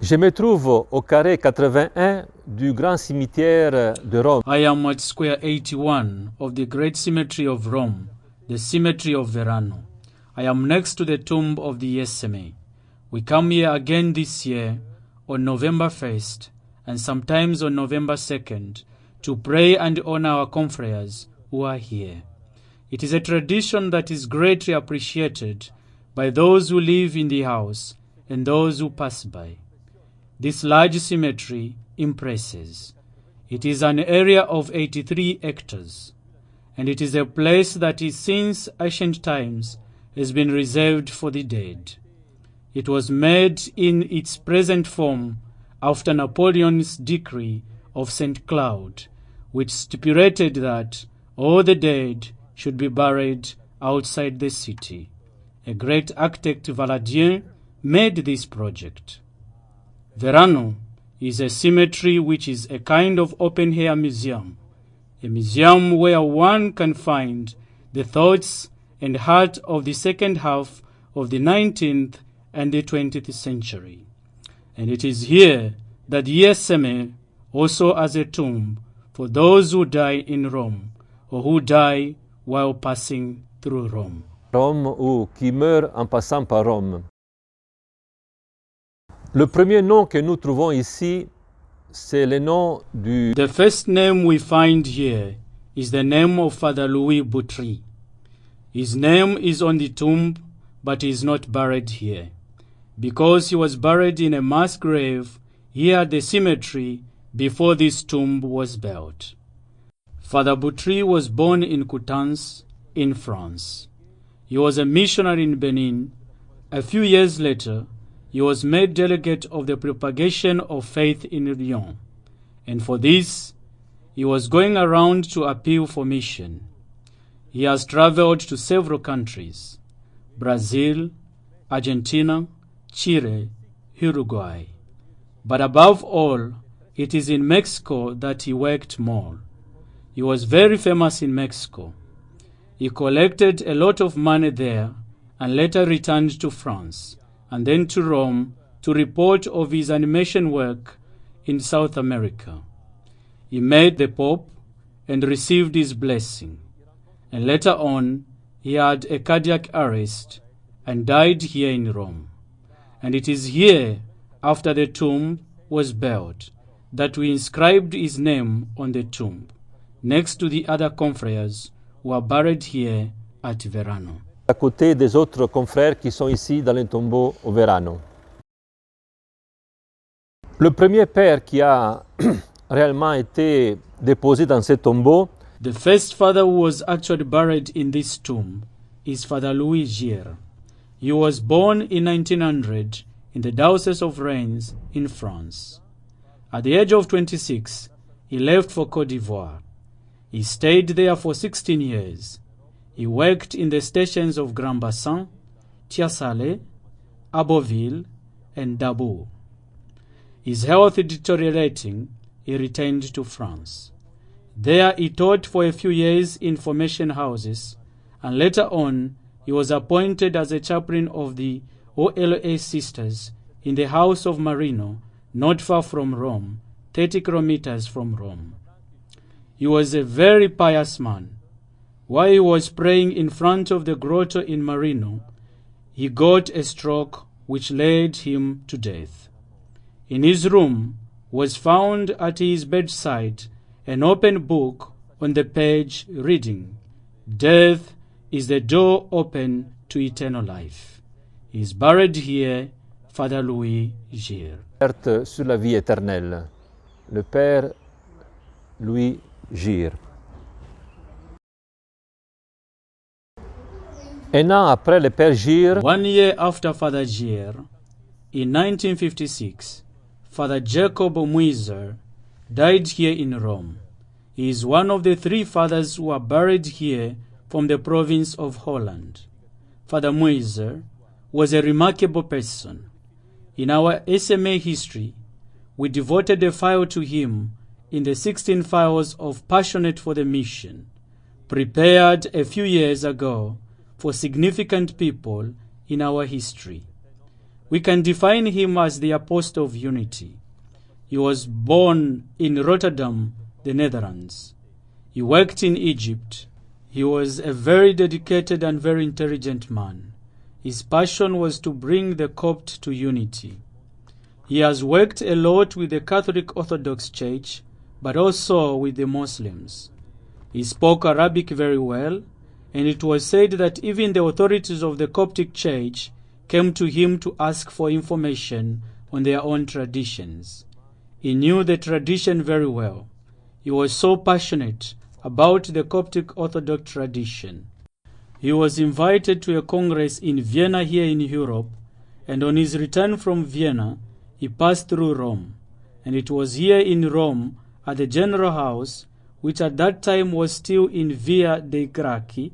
Je me trouve au carré 81 du grand cimetière de Rome. I am at square 81 of the great cemetery of Rome, the cemetery of Verano. I am next to the tomb of the SMA. We come here again this year on November 1st and sometimes on November 2nd to pray and honor our confreres who are here. It is a tradition that is greatly appreciated by those who live in the house and those who pass by. This large cemetery impresses. It is an area of 83 hectares, and it is a place that is since ancient times has been reserved for the dead. It was made in its present form after Napoleon's decree of St. Cloud, which stipulated that all the dead should be buried outside the city. A great architect, Valadier, made this project. Verano is a cemetery which is a kind of open-air museum, a museum where one can find the thoughts and heart of the second half of the 19th and the 20th century. And it is here that the SMA also has a tomb for those who die in Rome or who die while passing through Rome. Rome ou qui meurt en passant par Rome. Le premier nom que nous trouvons ici, c'est le nom du... The first name we find here is the name of Father Louis BOUTRY. His name is on the tomb, but he is not buried here, because he was buried in a mass grave here at the cemetery before this tomb was built. Father BOUTRY was born in Coutances, in France. He was a missionary in Benin. A few years later, he was made delegate of the propagation of faith in Lyon, and for this, he was going around to appeal for mission. He has traveled to several countries: Brazil, Argentina, Chile, Uruguay. But above all, it is in Mexico that he worked more. He was very famous in Mexico. He collected a lot of money there and later returned to France and then to Rome to report of his animation work in South America. He met the Pope and received his blessing. And later on, he had a cardiac arrest and died here in Rome. And it is here, after the tomb was built, that we inscribed his name on the tomb, next to the other confreres who are buried here at Verano. À côté des autres confrères qui sont ici dans le tombeau au Verano. Le premier père qui a réellement été déposé dans ce tombeau, the first father who was actually buried in this tomb is Father Louis GIRE. He was born in 1900 in the Diocese of Reims in France. At the age of 26, he left for Côte d'Ivoire. He stayed there for 16 years. He worked in the stations of Grand Bassin, Thiassale, Abbeville, and Dabo. His health deteriorating, he returned to France. There he taught for a few years in formation houses, and later on he was appointed as a chaplain of the OLA sisters in the house of Marino, not far from Rome, 30 kilometers from Rome. He was a very pious man. While he was praying in front of the grotto in Marino, he got a stroke which led him to death. In his room was found at his bedside an open book on the page reading, "Death is the door open to eternal life." He is buried here, Father Louis GIRE. Sur la vie éternelle, le Père Louis GIRE. Un an après le Père GIRE, 1 year after Father GIRE, in 1956, Father Jacob MUIJSER died here in Rome. He is one of the 3 fathers who are buried here from the province of Holland. Father MUIJSER was a remarkable person. In our SMA history, we devoted a file to him in the 16 files of Passionate for the Mission, prepared a few years ago for significant people in our history. We can define him as the Apostle of Unity. He was born in Rotterdam, the Netherlands. He worked in Egypt. He was a very dedicated and very intelligent man. His passion was to bring the Copt to unity. He has worked a lot with the Catholic Orthodox Church, but also with the Muslims. He spoke Arabic very well, and it was said that even the authorities of the Coptic Church came to him to ask for information on their own traditions. He knew the tradition very well. He was so passionate about the Coptic Orthodox tradition. He was invited to a congress in Vienna here in Europe, and on his return from Vienna, he passed through Rome. And it was here in Rome, at the General House, which at that time was still in Via dei Gracchi,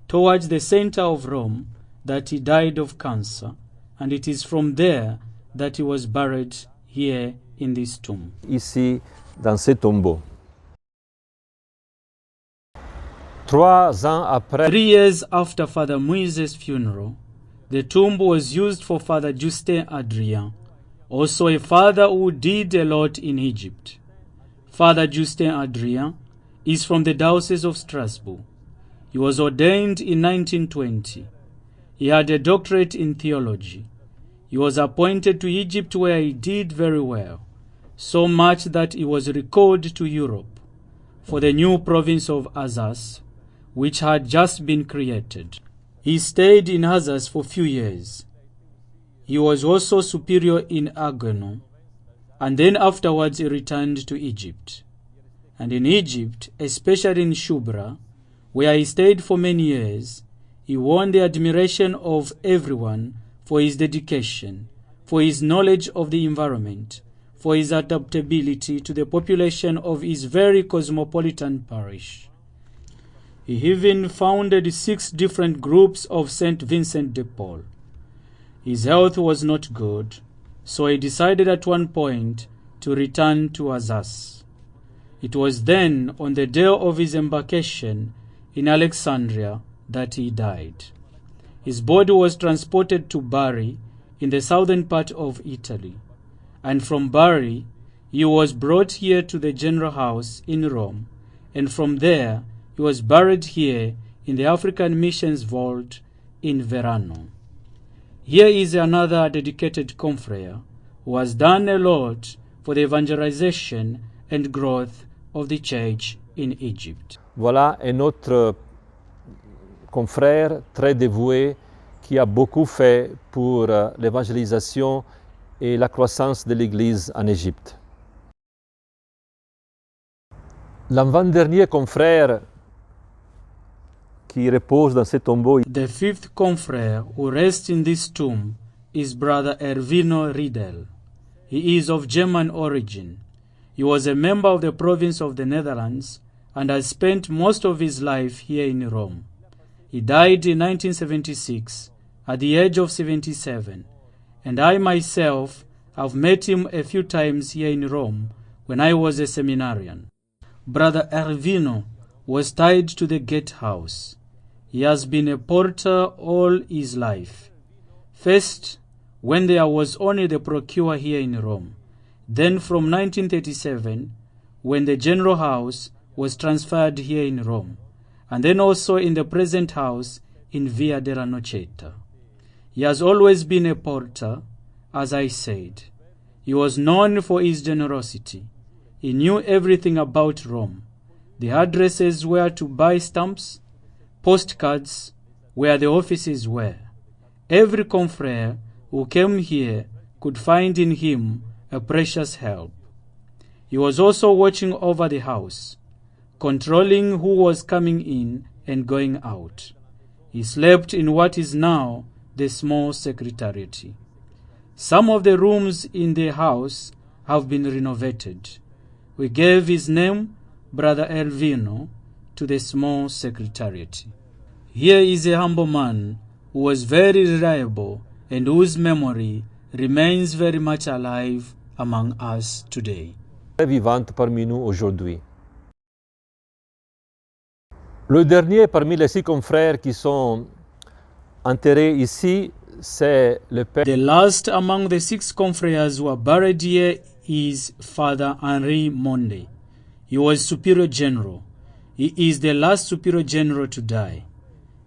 towards the center of Rome, that he died of cancer, and it is from there that he was buried here in this tomb. Ici, dans ce tombeau. 3 ans après, 3 years after Father MUIJSER's funeral, the tomb was used for Father Justin Adrian, also a father who did a lot in Egypt. Father Justin Adrian is from the Diocese of Strasbourg. He was ordained in 1920. He had a doctorate in theology. He was appointed to Egypt, where he did very well, so much that he was recalled to Europe for the new province of Alsace, which had just been created. He stayed in Alsace for a few years. He was also superior in Erwino, and then afterwards he returned to Egypt. And in Egypt, especially in Shubra, where he stayed for many years, he won the admiration of everyone for his dedication, for his knowledge of the environment, for his adaptability to the population of his very cosmopolitan parish. He even founded 6 different groups of St. Vincent de Paul. His health was not good, so he decided at one point to return to Alsace. It was then, on the day of his embarkation in Alexandria, that he died. His body was transported to Bari in the southern part of Italy, and from Bari he was brought here to the General House in Rome, and from there he was buried here in the African Missions Vault in Verano. Here is another dedicated confrere who has done a lot for the evangelization and growth of the church in Egypt. voilà un autre confrère très dévoué qui a beaucoup fait pour l'évangélisation et la croissance de l'Église en Égypte. L'avant-dernier confrère qui repose dans ce tombeau. The 5th confrere who rests in this tomb is Brother Erwino RIEDEL. He is of German origin. He was a member of the province of the Netherlands and has spent most of his life here in Rome. He died in 1976 at the age of 77, and I myself have met him a few times here in Rome when I was a seminarian. Brother Erwino was tied to the gatehouse. He has been a porter all his life. First, when there was only the procure here in Rome. Then from 1937, when the General House was transferred here in Rome. And then also in the present house in Via della Noceta. He has always been a porter, as I said. He was known for his generosity. He knew everything about Rome. The addresses where to buy stamps, postcards, where the offices were. Every confrere who came here could find in him a precious help. He was also watching over the house, controlling who was coming in and going out. He slept in what is now the small secretariat. Some of the rooms in the house have been renovated. We gave his name, Brother Erwino, to the small secretariat. Here is a humble man who was very reliable and whose memory remains very much alive among us today. Vivante parmi nous aujourd'hui. Le dernier parmi les 6 confrères qui sont enterrés ici, c'est le père. The last among the 6 confreres who are buried here is Father Henri Mondé. He was Superior General. He is the last Superior General to die.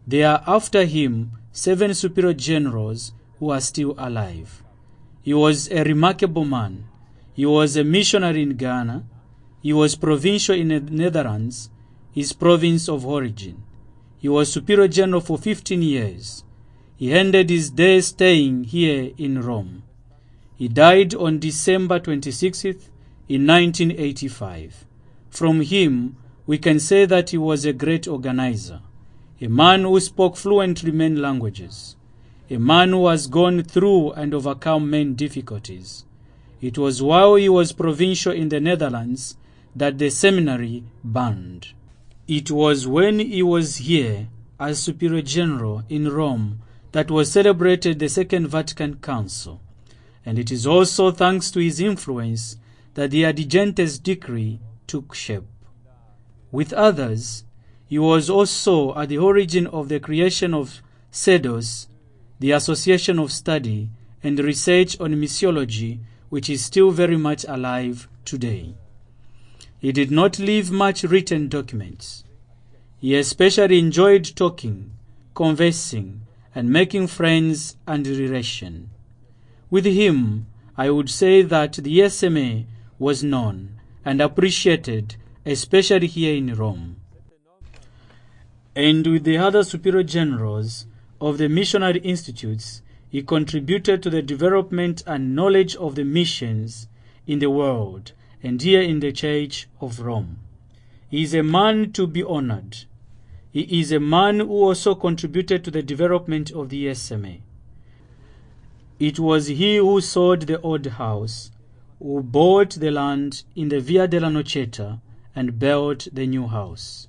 There are after him 7 Superior Generals who are still alive. He was a remarkable man. He was a missionary in Ghana. He was provincial in the Netherlands, his province of origin. He was Superior General for 15 years. He ended his days staying here in Rome. He died on December 26th in 1985. From him, we can say that he was a great organizer, a man who spoke fluently many languages, a man who has gone through and overcome many difficulties. It was while he was provincial in the Netherlands that the seminary burned. It was when he was here as Superior General in Rome that was celebrated the Second Vatican Council, and it is also thanks to his influence that the Ad Gentes decree took shape. With others, he was also at the origin of the creation of CEDOS, the Association of Study and Research on Missiology, which is still very much alive today. He did not leave much written documents. He especially enjoyed talking, conversing, and making friends and relation. With him, I would say that the SMA was known and appreciated, especially here in Rome. And with the other superior generals of the missionary institutes, he contributed to the development and knowledge of the missions in the world and here in the Church of Rome. He is a man to be honored. He is a man who also contributed to the development of the SMA. It was he who sold the old house, who bought the land in the Via della Noceta and built the new house.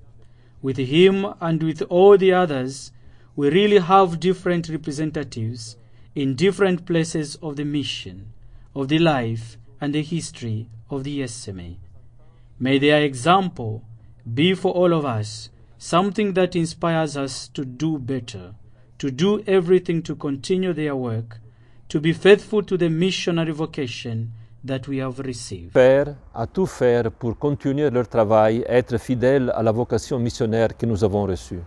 With him and with all the others, we really have different representatives in different places of the mission, of the life and the history of the SMA. May their example be for all of us something that inspires us to do better, to do everything to continue their work, to be faithful to the missionary vocation that we have received. À tout faire pour continuer leur travail, être fidèles à la vocation missionnaire que nous avons reçue.